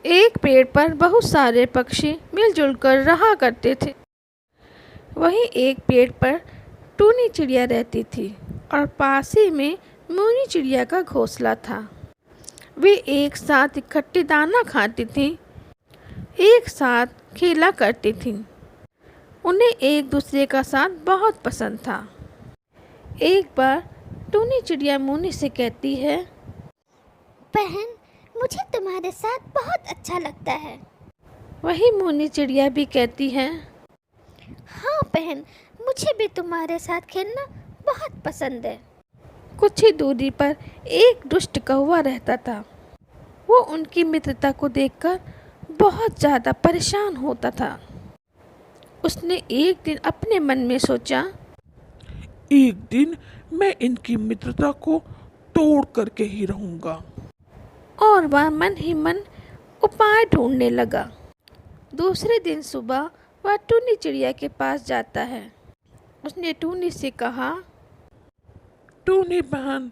एक पेड़ पर बहुत सारे पक्षी मिलजुल कर रहा करते थे। वहीं एक पेड़ पर टूनी चिड़िया रहती थी और पास ही में मोनी चिड़िया का घोंसला था। वे एक साथ इकट्ठे दाना खाती थीं, एक साथ खेला करती थीं। उन्हें एक दूसरे का साथ बहुत पसंद था। एक बार टूनी चिड़िया मोनी से कहती है, बहन, मुझे तुम्हारे साथ बहुत अच्छा लगता है। वही मोनी चिड़िया भी कहती है, हाँ बहन, मुझे भी तुम्हारे साथ खेलना बहुत पसंद है। कुछ ही दूरी पर एक दुष्ट कौवा रहता था। वो उनकी मित्रता को देखकर बहुत ज़्यादा परेशान होता था। उसने एक दिन अपने मन में सोचा, एक दिन मैं इनकी मित्रता को तोड़ करके ही रहूंगा। और वह मन ही मन उपाय ढूंढने लगा। दूसरे दिन सुबह वह टूनी चिड़िया के पास जाता है। उसने टूनी से कहा, टूनी बहन,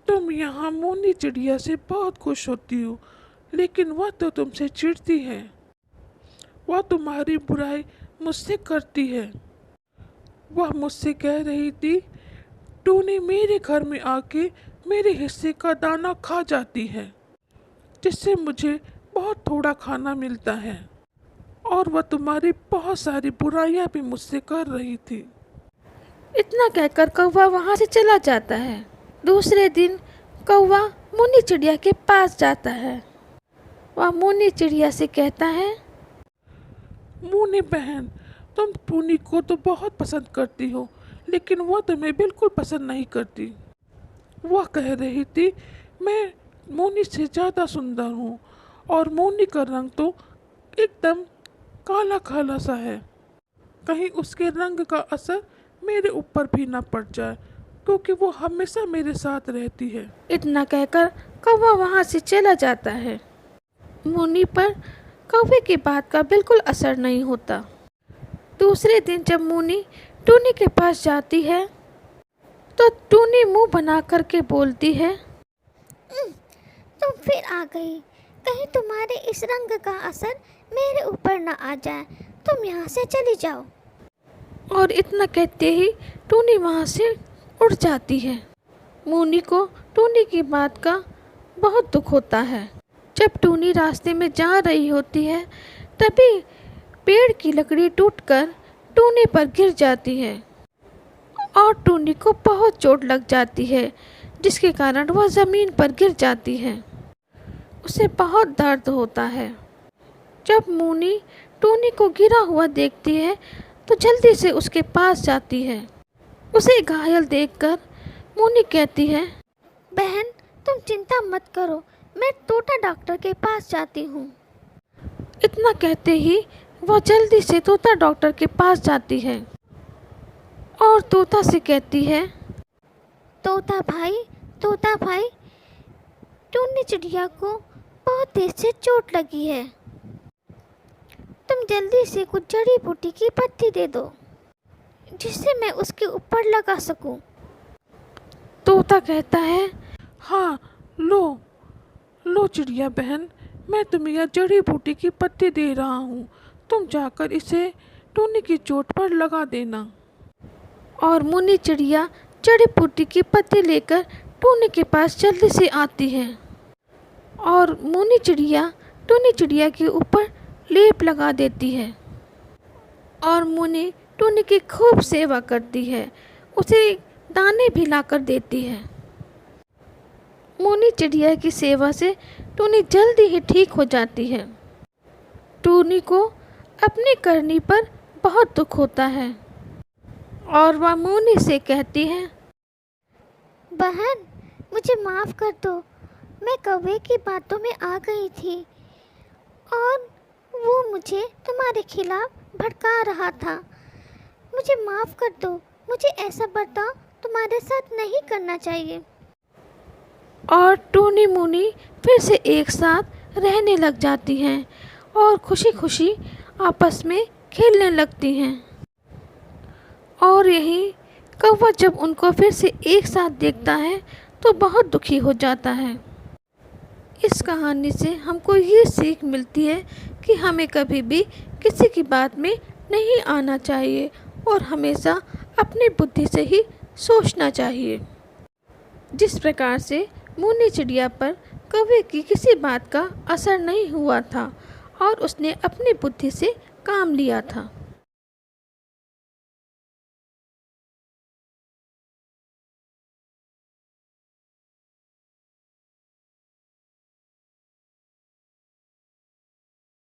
तुम यहाँ मोनी चिड़िया से बहुत खुश होती हो, लेकिन वह तो तुमसे चिढ़ती है। वह तुम्हारी बुराई मुझसे करती है। वह मुझसे कह रही थी, टूनी मेरे घर में आके मेरे हिस्से का दाना खा जाती है, जिससे मुझे बहुत थोड़ा खाना मिलता है। और वह तुम्हारी बहुत सारी बुराइयां भी मुझसे कर रही थी। इतना कहकर कौवा वहाँ से चला जाता है। दूसरे दिन कौवा मोनी चिड़िया के पास जाता है। वह मोनी चिड़िया से कहता है, मोनी बहन, तुम टूनी को तो बहुत पसंद करती हो, लेकिन वह तुम्हें बिल्कुल पसंद नहीं करती। वह कह रही थी, मैं मोनी से ज़्यादा सुंदर हूँ और मोनी का रंग तो एकदम काला काला सा है। कहीं उसके रंग का असर मेरे ऊपर भी ना पड़ जाए, क्योंकि वो हमेशा मेरे साथ रहती है। इतना कहकर कौवा वहाँ से चला जाता है। मोनी पर कौवे की बात का बिल्कुल असर नहीं होता। दूसरे दिन जब मोनी टूनी के पास जाती है तो टूनी मुंह बना करके बोलती है, तुम फिर आ गई। कहीं तुम्हारे इस रंग का असर मेरे ऊपर न आ जाए। तुम यहाँ से चली जाओ। और इतना कहते ही टूनी वहाँ से उड़ जाती है। मोनी को टूनी की बात का बहुत दुख होता है। जब टूनी रास्ते में जा रही होती है तभी पेड़ की लकड़ी टूटकर टूनी पर गिर जाती है और टूनी को बहुत चोट लग जाती है, जिसके कारण वह ज़मीन पर गिर जाती है। उसे बहुत दर्द होता है। जब मोनी टूनी को गिरा हुआ देखती है तो जल्दी से उसके पास जाती है। उसे घायल देखकर मोनी कहती है, बहन, तुम चिंता मत करो, मैं तोता डॉक्टर के पास जाती हूँ। इतना कहते ही वह जल्दी से तोता डॉक्टर के पास जाती है और तोता से कहती है, तोता भाई, टूनी चिड़िया को बहुत तेज से चोट लगी है। तुम जल्दी से कुछ जड़ी बूटी की पत्ती दे दो, जिससे मैं उसके ऊपर लगा सकूं। तोता कहता है, हाँ, लो चिड़िया बहन, मैं तुम्हें यह जड़ी बूटी की पत्ती दे रहा हूँ। तुम जाकर इसे टूनी की चोट पर लगा देना। और मोनी चिड़िया जड़ी बूटी की पत्ती लेकर टूनी के पास जल्दी से आती है और मोनी चिड़िया टूनी चिड़िया के ऊपर लेप लगा देती है और मोनी टूनी की खूब सेवा करती है। उसे दाने भी लाकर देती है। मोनी चिड़िया की सेवा से टूनी जल्दी ही ठीक हो जाती है। टूनी को अपनी करनी पर बहुत दुख होता है और वह मोनी से कहती है, बहन, मुझे माफ़ कर दो। मैं कौवे की बातों में आ गई थी और वो मुझे तुम्हारे खिलाफ भड़का रहा था। मुझे माफ़ कर दो। मुझे ऐसा बर्ताव तुम्हारे साथ नहीं करना चाहिए। और टूनी मोनी फिर से एक साथ रहने लग जाती हैं और खुशी खुशी आपस में खेलने लगती हैं। और यही कौवा जब उनको फिर से एक साथ देखता है तो बहुत दुखी हो जाता है। इस कहानी से हमको ये सीख मिलती है कि हमें कभी भी किसी की बात में नहीं आना चाहिए और हमेशा अपनी बुद्धि से ही सोचना चाहिए। जिस प्रकार से मुन्नी चिड़िया पर कौवे की किसी बात का असर नहीं हुआ था और उसने अपनी बुद्धि से काम लिया था।